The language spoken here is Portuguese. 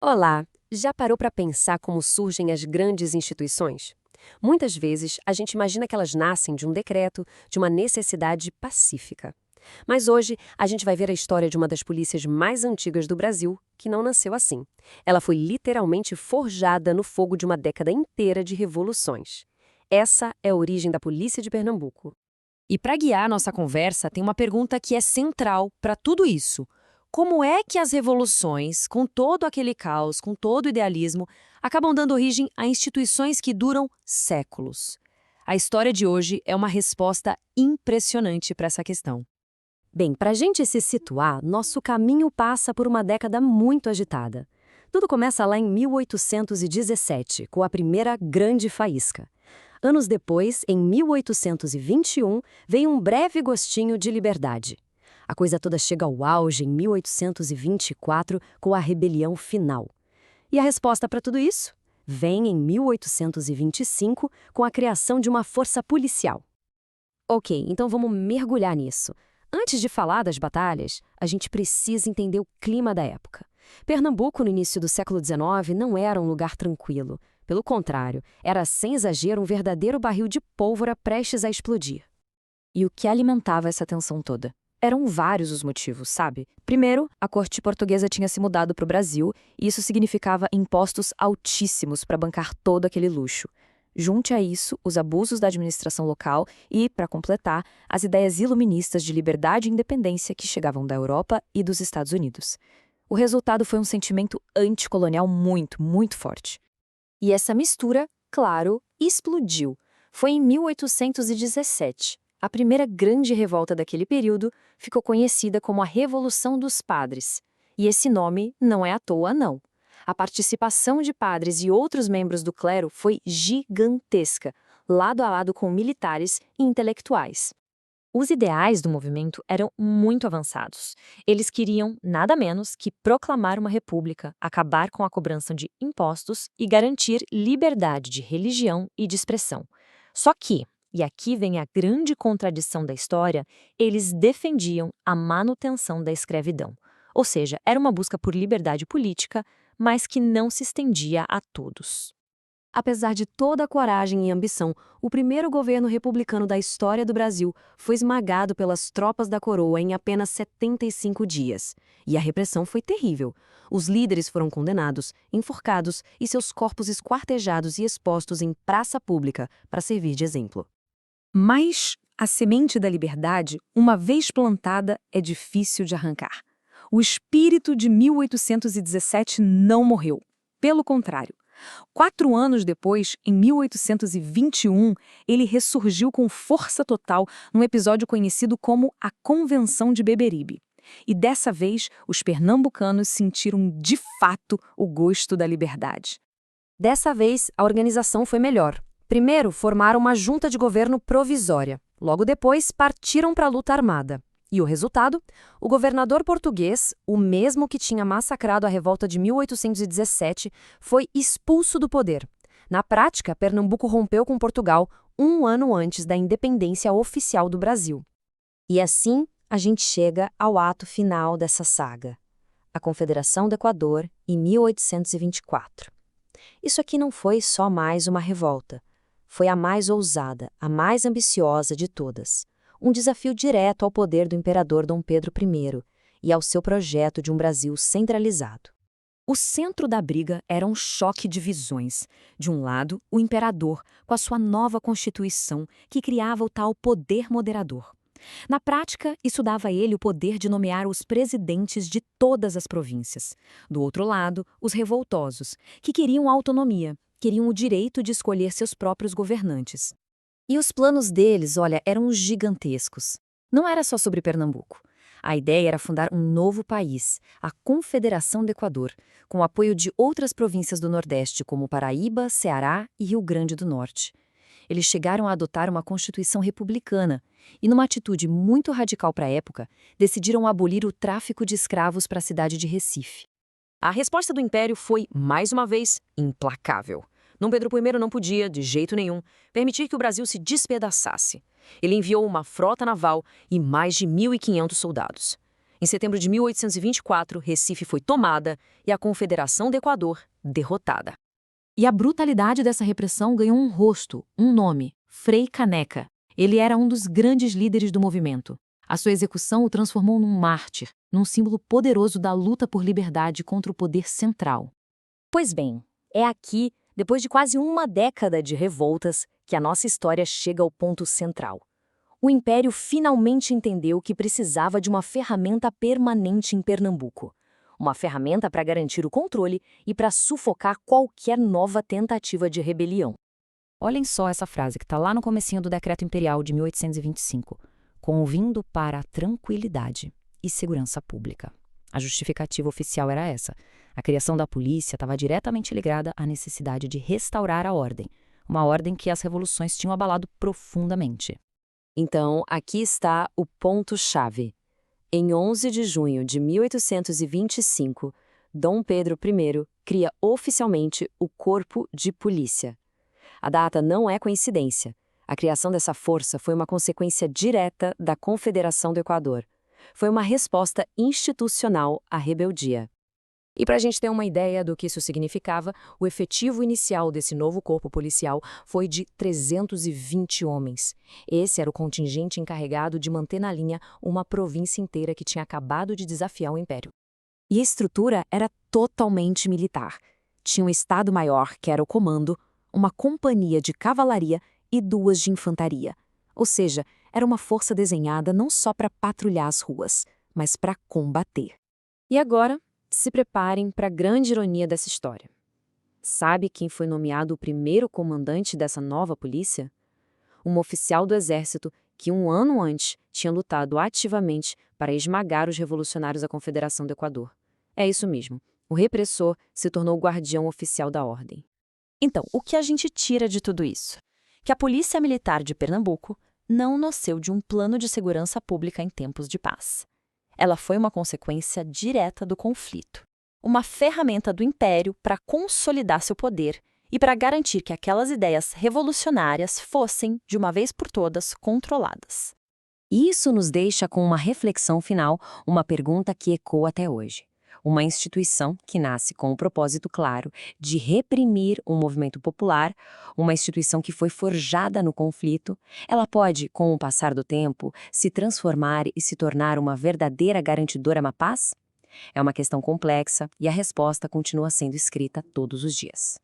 Olá, já parou para pensar como surgem as grandes instituições? Muitas vezes a gente imagina que elas nascem de um decreto, de uma necessidade pacífica. Mas hoje a gente vai ver a história de uma das polícias mais antigas do Brasil, que não nasceu assim. Ela foi literalmente forjada no fogo de uma década inteira de revoluções. Essa é a origem da Polícia de Pernambuco. E para guiar nossa conversa, tem uma pergunta que é central para tudo isso. Como é que as revoluções, com todo aquele caos, com todo o idealismo, acabam dando origem a instituições que duram séculos? A história de hoje é uma resposta impressionante para essa questão. Bem, para a gente se situar, nosso caminho passa por uma década muito agitada. Tudo começa lá em 1817, com a primeira grande faísca. Anos depois, em 1821, vem um breve gostinho de liberdade. A coisa toda chega ao auge em 1824, com a rebelião final. E a resposta para tudo isso? Vem em 1825, com a criação de uma força policial. Ok, então vamos mergulhar nisso. Antes de falar das batalhas, a gente precisa entender o clima da época. Pernambuco, no início do século XIX, não era um lugar tranquilo. Pelo contrário, era sem exagero um verdadeiro barril de pólvora prestes a explodir. E o que alimentava essa tensão toda? Eram vários os motivos, sabe? Primeiro, a corte portuguesa tinha se mudado para o Brasil e isso significava impostos altíssimos para bancar todo aquele luxo. Junte a isso os abusos da administração local e, para completar, as ideias iluministas de liberdade e independência que chegavam da Europa e dos Estados Unidos. O resultado foi um sentimento anticolonial muito, muito forte. E essa mistura, claro, explodiu. Foi em 1817. A primeira grande revolta daquele período ficou conhecida como a Revolução dos Padres. E esse nome não é à toa, não. A participação de padres e outros membros do clero foi gigantesca, lado a lado com militares e intelectuais. Os ideais do movimento eram muito avançados. Eles queriam nada menos que proclamar uma república, acabar com a cobrança de impostos e garantir liberdade de religião e de expressão. Só que, e aqui vem a grande contradição da história, eles defendiam a manutenção da escravidão. Ou seja, era uma busca por liberdade política, mas que não se estendia a todos. Apesar de toda a coragem e ambição, o primeiro governo republicano da história do Brasil foi esmagado pelas tropas da coroa em apenas 75 dias. E a repressão foi terrível. Os líderes foram condenados, enforcados e seus corpos esquartejados e expostos em praça pública para servir de exemplo. Mas a semente da liberdade, uma vez plantada, é difícil de arrancar. O espírito de 1817 não morreu. Pelo contrário. 4 anos depois, em 1821, ele ressurgiu com força total num episódio conhecido como a Convenção de Beberibe. E dessa vez, os pernambucanos sentiram de fato o gosto da liberdade. Dessa vez, a organização foi melhor. Primeiro, formaram uma junta de governo provisória. Logo depois, partiram para a luta armada. E o resultado? O governador português, o mesmo que tinha massacrado a revolta de 1817, foi expulso do poder. Na prática, Pernambuco rompeu com Portugal 1 ano antes da independência oficial do Brasil. E assim, a gente chega ao ato final dessa saga. A Confederação do Equador, em 1824. Isso aqui não foi só mais uma revolta. Foi a mais ousada, a mais ambiciosa de todas. Um desafio direto ao poder do imperador Dom Pedro I e ao seu projeto de um Brasil centralizado. O centro da briga era um choque de visões. De um lado, o imperador, com a sua nova constituição, que criava o tal poder moderador. Na prática, isso dava a ele o poder de nomear os presidentes de todas as províncias. Do outro lado, os revoltosos, que queriam autonomia, queriam o direito de escolher seus próprios governantes. E os planos deles, olha, eram gigantescos. Não era só sobre Pernambuco. A ideia era fundar um novo país, a Confederação do Equador, com o apoio de outras províncias do Nordeste, como Paraíba, Ceará e Rio Grande do Norte. Eles chegaram a adotar uma constituição republicana e, numa atitude muito radical para a época, decidiram abolir o tráfico de escravos para a cidade de Recife. A resposta do Império foi, mais uma vez, implacável. Dom Pedro I não podia, de jeito nenhum, permitir que o Brasil se despedaçasse. Ele enviou uma frota naval e mais de 1.500 soldados. Em setembro de 1824, Recife foi tomada e a Confederação do Equador derrotada. E a brutalidade dessa repressão ganhou um rosto, um nome: Frei Caneca. Ele era um dos grandes líderes do movimento. A sua execução o transformou num mártir, num símbolo poderoso da luta por liberdade contra o poder central. Pois bem, é aqui, depois de quase uma década de revoltas, que a nossa história chega ao ponto central. O Império finalmente entendeu que precisava de uma ferramenta permanente em Pernambuco. Uma ferramenta para garantir o controle e para sufocar qualquer nova tentativa de rebelião. Olhem só essa frase que está lá no comecinho do Decreto Imperial de 1825. Convindo para a tranquilidade e segurança pública. A justificativa oficial era essa. A criação da polícia estava diretamente ligada à necessidade de restaurar a ordem. Uma ordem que as revoluções tinham abalado profundamente. Então, aqui está o ponto-chave. Em 11 de junho de 1825, Dom Pedro I cria oficialmente o Corpo de Polícia. A data não é coincidência. A criação dessa força foi uma consequência direta da Confederação do Equador. Foi uma resposta institucional à rebeldia. E para a gente ter uma ideia do que isso significava, o efetivo inicial desse novo corpo policial foi de 320 homens. Esse era o contingente encarregado de manter na linha uma província inteira que tinha acabado de desafiar o Império. E a estrutura era totalmente militar. Tinha um Estado-Maior, que era o comando, uma companhia de cavalaria e 2 de infantaria. Ou seja, era uma força desenhada não só para patrulhar as ruas, mas para combater. E agora, se preparem para a grande ironia dessa história. Sabe quem foi nomeado o primeiro comandante dessa nova polícia? Um oficial do exército que 1 ano antes tinha lutado ativamente para esmagar os revolucionários da Confederação do Equador. É isso mesmo, o repressor se tornou o guardião oficial da ordem. Então, o que a gente tira de tudo isso? Que a Polícia Militar de Pernambuco não nasceu de um plano de segurança pública em tempos de paz. Ela foi uma consequência direta do conflito. Uma ferramenta do Império para consolidar seu poder e para garantir que aquelas ideias revolucionárias fossem, de uma vez por todas, controladas. Isso nos deixa com uma reflexão final, uma pergunta que ecoa até hoje. Uma instituição que nasce com o propósito claro de reprimir um movimento popular, uma instituição que foi forjada no conflito, ela pode, com o passar do tempo, se transformar e se tornar uma verdadeira garantidora da paz? É uma questão complexa e a resposta continua sendo escrita todos os dias.